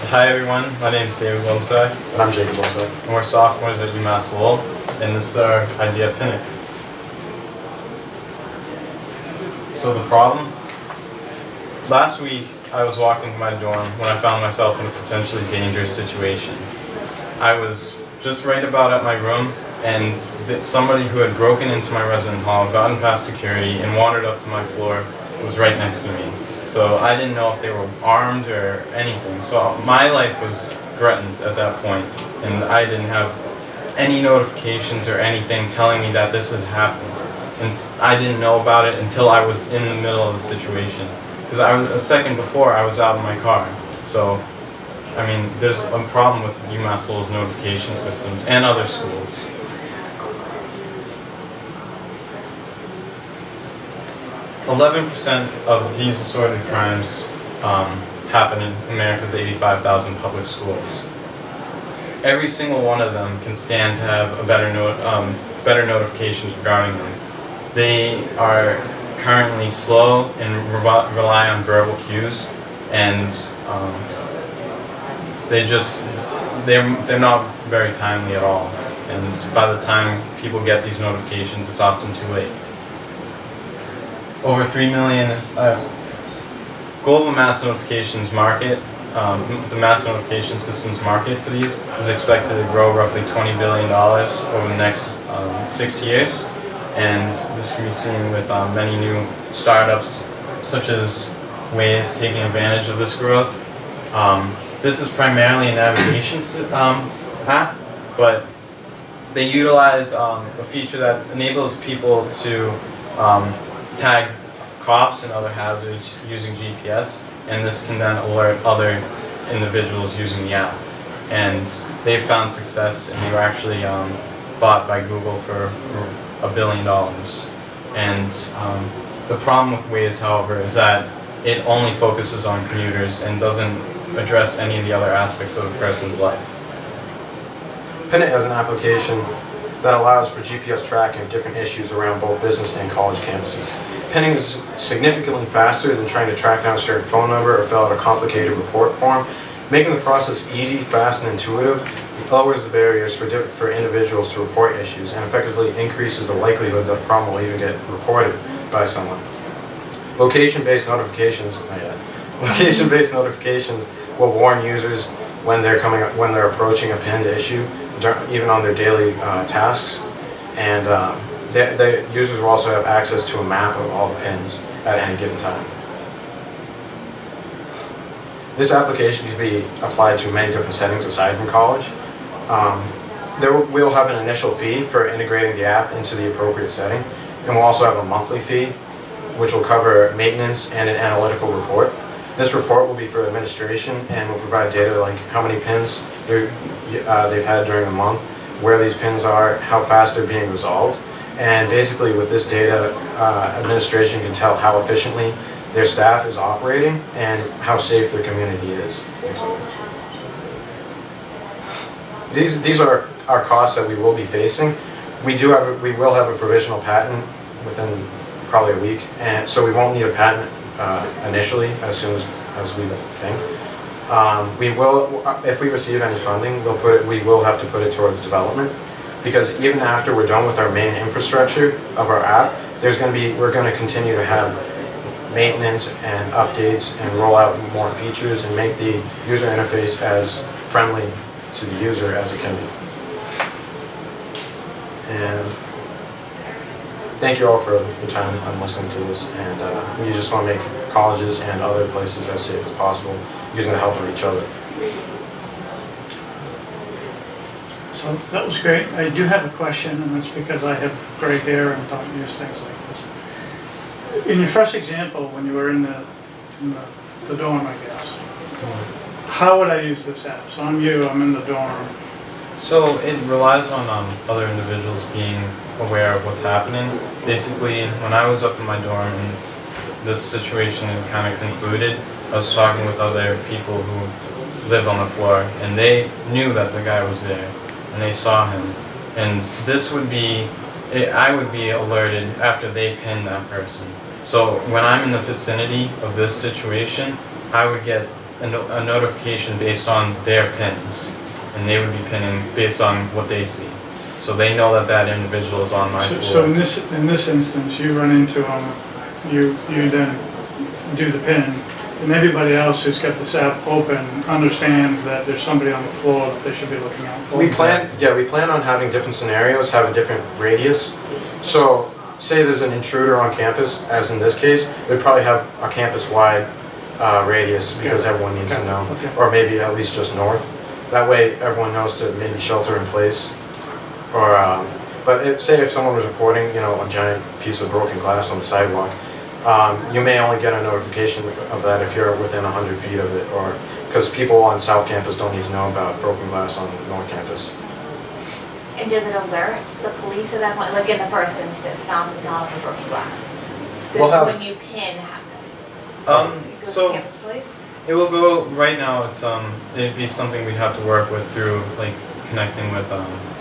Hi everyone, my name is David Wilmside, And I'm Jacob also. and we're sophomores at UMass Lowell, and this is our idea pinning. So the problem? Last week, I was walking to my dorm when I found myself in a potentially dangerous situation. I was just right about at my room, and somebody who had broken into my resident hall, gotten past security, and wandered up to my floor was right next to me. So I didn't know if they were armed or anything. So my life was threatened at that point, and I didn't have any notifications or anything telling me that this had happened. And I didn't know about it until I was in the middle of the situation. Because a second before, I was out in my car. So, I mean, there's a problem with UMass Lowell's notification systems and other schools. 11% of these assorted crimes happen in America's 85,000 public schools. Every single one of them can stand to have a better notifications regarding them. They are currently slow and rely on verbal cues, and they're not very timely at all. And by the time people get these notifications, it's often too late. Over 3 million global mass notifications market, the mass notification systems market for these is expected to grow roughly $20 billion over the next 6 years. And this can be seen with many new startups such as Waze taking advantage of this growth. This is primarily a navigation app, but they utilize a feature that enables people to tag cops and other hazards using GPS, and this can then alert other individuals using the app. And they've found success, and they were actually bought by Google for $1 billion. And the problem with Waze, however, is that it only focuses on commuters and doesn't address any of the other aspects of a person's life. Pinit is an application that allows for GPS tracking of different issues around both business and college campuses. Pinning is significantly faster than trying to track down a certain phone number or fill out a complicated report form. Making the process easy, fast, and intuitive lowers the barriers for individuals to report issues and effectively increases the likelihood that a problem will even get reported by someone. Location-based notifications will warn users when they're approaching a pinned issue, even on their daily tasks, and the users will also have access to a map of all the pins at any given time. This application can be applied to many different settings aside from college. We'll have an initial fee for integrating the app into the appropriate setting, and we'll also have a monthly fee, which will cover maintenance and an analytical report. This report will be for administration and will provide data like how many pins they've had during the month, where these pins are, how fast they're being resolved. And basically with this data, administration can tell how efficiently their staff is operating and how safe their community is. These are our costs that we will be facing. We will have a provisional patent within probably a week, and so we won't need a patent initially as soon as we think. We will, if we receive any funding, we will have to put it towards development, because even after we're done with our main infrastructure of our app, we're going to continue to have maintenance and updates and roll out more features and make the user interface as friendly to the user as it can be. And thank you all for your time on listening to this, and we just want to make colleges and other places as safe as possible using the help of each other. So that was great. I do have a question, and it's because I have gray hair and don't use things like this. In your first example, when you were in the dorm, I guess, how would I use this app? So I'm in the dorm. So it relies on other individuals being aware of what's happening. Basically, when I was up in my dorm and this situation had kind of concluded, I was talking with other people who live on the floor, and they knew that the guy was there, and they saw him. And I would be alerted after they pinned that person. So when I'm in the vicinity of this situation, I would get a notification based on their pins, and they would be pinning based on what they see. So they know that that individual is on my So floor. in this instance, you run into them, you then do the pin, and everybody else who's got this app open understands that there's somebody on the floor that they should be looking out for. We plan on having different scenarios, have a different radius. So say there's an intruder on campus, as in this case, we'd probably have a campus-wide radius because everyone needs to know, Okay. or maybe at least just north. That way everyone knows to maybe shelter in place. Or, but say if someone was reporting, a giant piece of broken glass on the sidewalk, you may only get a notification of that if you're within 100 feet of it, or because people on South Campus don't need to know about broken glass on North Campus. And does it alert the police at that point, like in the first instance, not the broken glass? We'll have- When you pin, it goes to So campus police? it will go, right now it's, it'd be something we'd have to work with through, like, connecting with,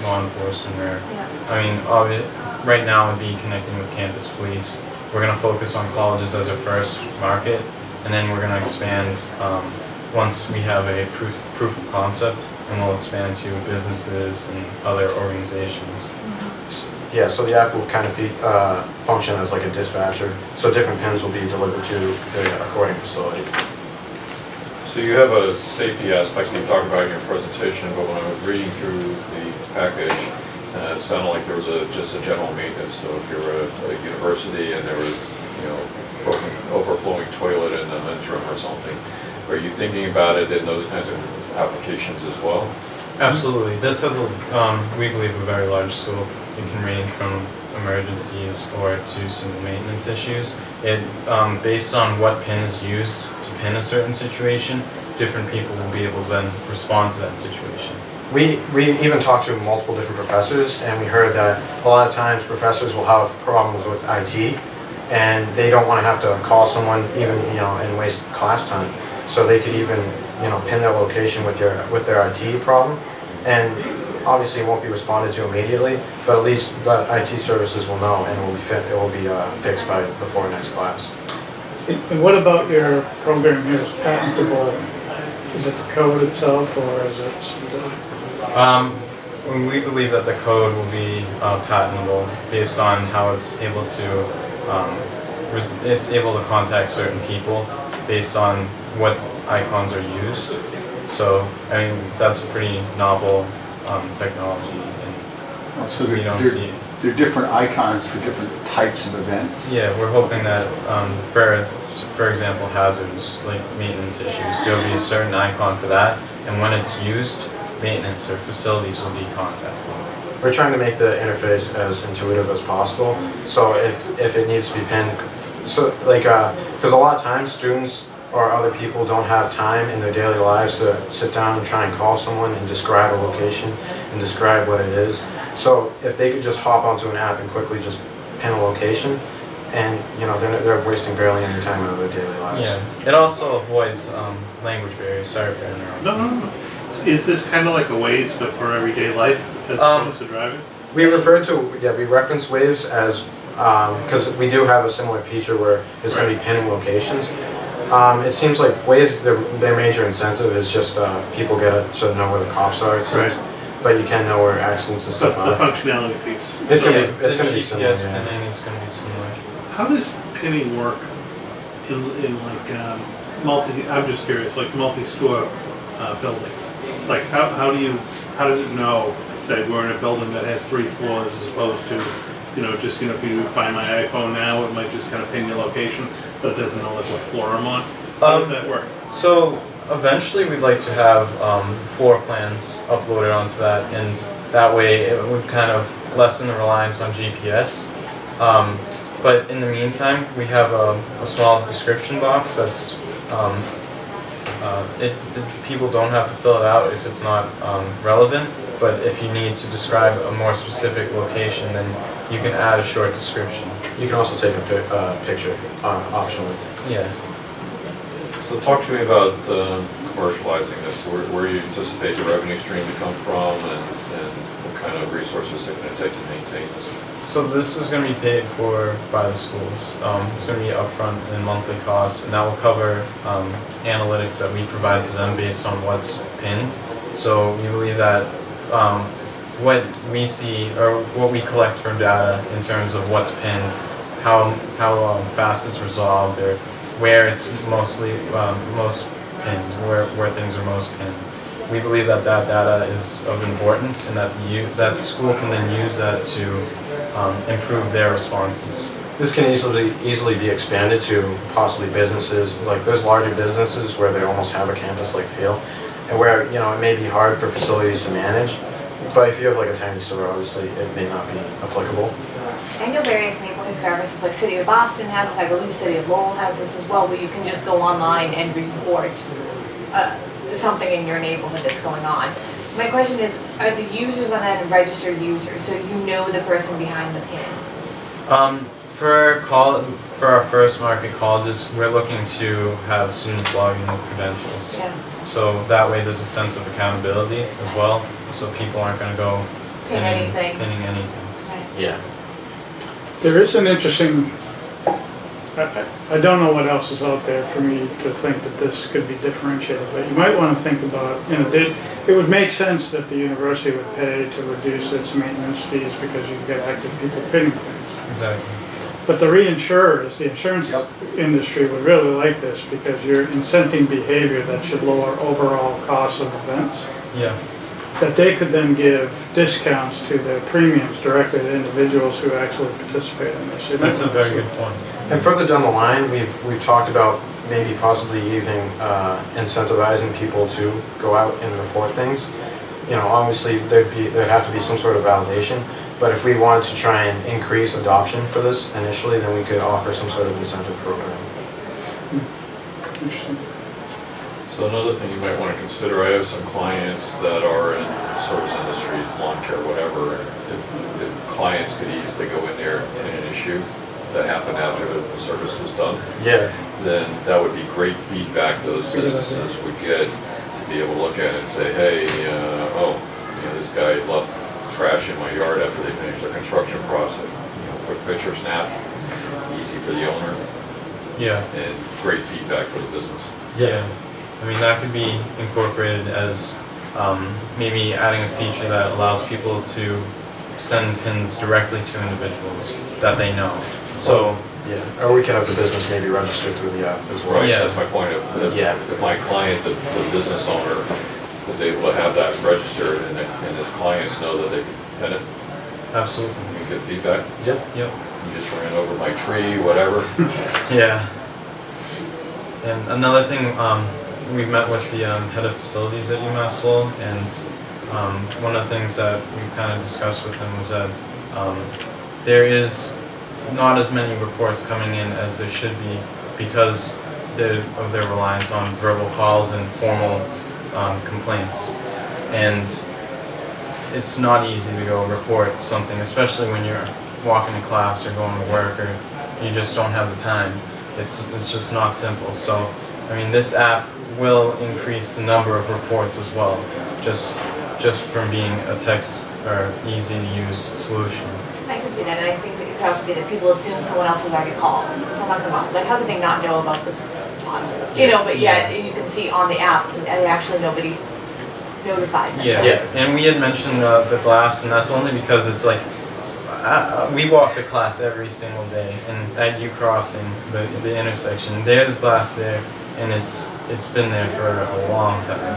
law enforcement or, Yeah. I mean, right now it'd be connecting with campus police. We're gonna focus on colleges as our first market, and then we're gonna expand, once we have a proof of concept, and we'll expand to businesses and other organizations. Yeah, so the app will kind of function as like a dispatcher. So different pins will be delivered to the according facility. So you have a safety aspect you talked about in your presentation, but when I was reading through the package, it sounded like there was just a general maintenance. So if you're a university and there was, broken, overflowing toilet in the men's room or something, are you thinking about it in those kinds of applications as well? Absolutely. This has, we believe, a very large scope. It can range from emergencies or to simple maintenance issues. It, based on what pin is used to pin a certain situation, different people will be able to then respond to that situation. We even talked to multiple different professors, and we heard that a lot of times professors will have problems with IT, and they don't want to have to call someone even and waste class time. So they could even pin their location with their IT problem, and obviously it won't be responded to immediately, but at least the IT services will know, and it will be fixed before next class. And what about your program here is patentable? Is it the code itself, or is it? We believe that the code will be patentable based on how it's able to contact certain people based on what icons are used. So, I mean, that's a pretty novel technology, and So we don't see. they're different icons for different types of events. Yeah, we're hoping that, for example, hazards like maintenance issues, there'll be a certain icon for that, and when it's used, maintenance or facilities will be contacted. We're trying to make the interface as intuitive as possible. So if it needs to be pinned, so like because a lot of times students or other people don't have time in their daily lives to sit down and try and call someone and describe a location and describe what it is. So if they could just hop onto an app and quickly just pin a location, and they're wasting barely any time out of their daily lives. Yeah, it also avoids language barriers. Sorry for interrupting. No. Is this kind of like a Waze, but for everyday life as opposed to driving? We reference Waves as, because we do have a similar feature where it's going to be pinning locations. It seems like Waze, their major incentive is just people get to know where the cops are, it seems. Right. But you can know where accidents and The stuff are. functionality piece. It's So gonna be similar, GPS yeah. pinning is going to be similar. how does pinning work in like I'm just curious, like multi-store buildings? Like how does it know, say we're in a building that has 3 floors as opposed to, just, if you find my iPhone now, it might just kind of pin your location, but it doesn't know like what floor I'm on? How does that work? So eventually we'd like to have floor plans uploaded onto that, and that way it would kind of lessen the reliance on GPS. But in the meantime, we have a small description box that's, people don't have to fill it out if it's not relevant, but if you need to describe a more specific location, then you can add a short description. You can also take a picture optionally. Yeah. So talk to me about commercializing this. Where you anticipate the revenue stream to come from, and what kind of resources they're gonna take to maintain this? So this is going to be paid for by the schools. It's going to be upfront and monthly costs, and that will cover analytics that we provide to them based on what's pinned. So we believe that what we see or what we collect from data in terms of what's pinned, how fast it's resolved, or where it's most pinned, where things are most pinned. We believe that that data is of importance, and that that the school can then use that to improve their responses. This can easily be expanded to possibly businesses, like there's larger businesses where they almost have a campus-like feel, and where, you know, it may be hard for facilities to manage, but if you have like a tiny store, obviously it may not be applicable. I know various neighborhood services, like City of Boston has this, I believe City of Lowell has this as well, where you can just go online and report something in your neighborhood that's going on. My question is, are the users on that registered users, so you know the person behind the pin? For our first market colleges, we're looking to have students log in with credentials. Yeah. So that way there's a sense of accountability as well, so people aren't going to go Pin anything. pinning anything. Right. Yeah. There is an interesting, I don't know what else is out there for me to think that this could be differentiated, but you might want to think about, you know, it would make sense that the university would pay to reduce its maintenance fees because you get active people pinning things. Exactly. But the reinsurers, the insurance industry would really like this because you're incenting behavior that should lower overall costs of events. Yeah. That they could then give discounts to their premiums directly to individuals who actually participate in this. That's a very good point. And further down the line, we've talked about maybe possibly even incentivizing people to go out and report things. You know, obviously there'd have to be some sort of validation, but if we wanted to try and increase adoption for this initially, then we could offer some sort of incentive program. Interesting. So another thing you might want to consider, I have some clients that are in service industries, lawn care, whatever, and if clients could easily go in there and pin an issue that happened after the service was done, Yeah. then that would be great feedback those businesses would get to be able to look at it and say, hey, this guy left trash in my yard after they finished their construction process. You know, quick picture snap, easy for the owner, Yeah. and great feedback for the business. Yeah. I mean, that could be incorporated as maybe adding a feature that allows people to send pins directly to individuals that they know. So, Yeah. Or we could have the business maybe registered through the app as well. Right, Yeah. that's my point. If my client, the business owner, is able to have that registered and his clients know that they can pin it, absolutely. and get feedback. Yep. Yep. You just ran over my tree, whatever. Yeah. And another thing, we met with the head of facilities at UMass Lowell, and one of the things that we've kind of discussed with him was that there is not as many reports coming in as there should be because of their reliance on verbal calls and formal complaints. And it's not easy to go report something, especially when you're walking to class or going to work, or you just don't have the time. It's just not simple. So, I mean, this app will increase the number of reports as well, just from being a text or easy to use solution. I can see that, and I think that it could also be that people assume someone else has already called. So I'm not gonna, like, how could they not know about this plot? You know, but yet you can see on the app that actually nobody's notified them. Yeah. Yeah. And we had mentioned the glass, and that's only because it's like we walk to class every single day, and at U Crossing, the intersection, there's glass there, and it's been there for a long time.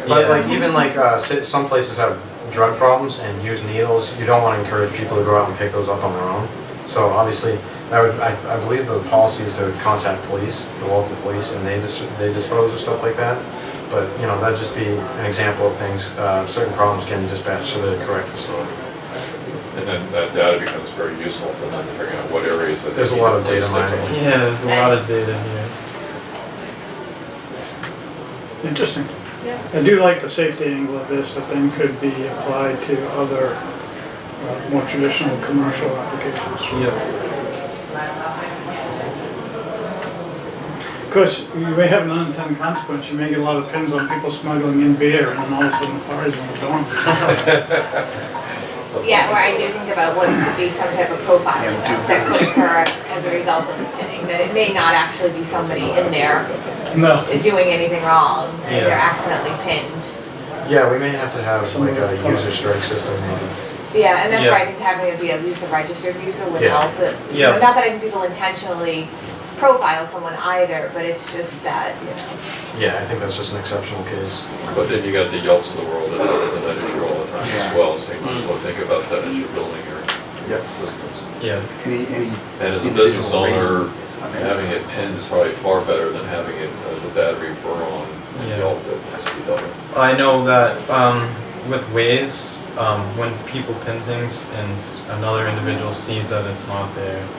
But Yeah. like even like some places have drug problems and use needles. You don't want to encourage people to go out and pick those up on their own. So obviously, I believe the policy is to contact police, the local police, and they dispose of stuff like that. But you know, that'd just be an example of things. Certain problems getting dispatched to the correct facility. And then that data becomes very useful for them to figure out what areas that they There's a need lot to of data place mining. differently. Yeah, there's a lot of data here. Interesting. Yeah. I do like the safety angle of this that then could be applied to other more traditional commercial applications. Yep. course, you may have an unintended consequence. You may get a lot of pins on people smuggling in beer, and then all of a sudden the party's on the dorm. Yeah, or I do think about what could be some type of profiling that could occur as a result of the pinning, that it may not actually be somebody in there No. doing anything wrong, and they're Yeah. accidentally pinned. Yeah, we may have to have like a user strike system maybe. Yeah, and that's Yeah. why I think having it be at least a registered user would Yeah. help. But, you Yeah. know, not that I think people intentionally profile someone either, but it's just that, you know. Yeah, I think that's just an exceptional case. But then you got the Yelps of the world that have that issue all the time Yeah. as well, so you might as well think about that as you're building your Yep. systems. Yeah, Any And as a business individual owner, rating, I mean, having it pinned is probably far better than having it as a bad referral on Yeah. Yelp that has to be dealt with. I know that with Waze, when people pin things and another individual sees that it's not there,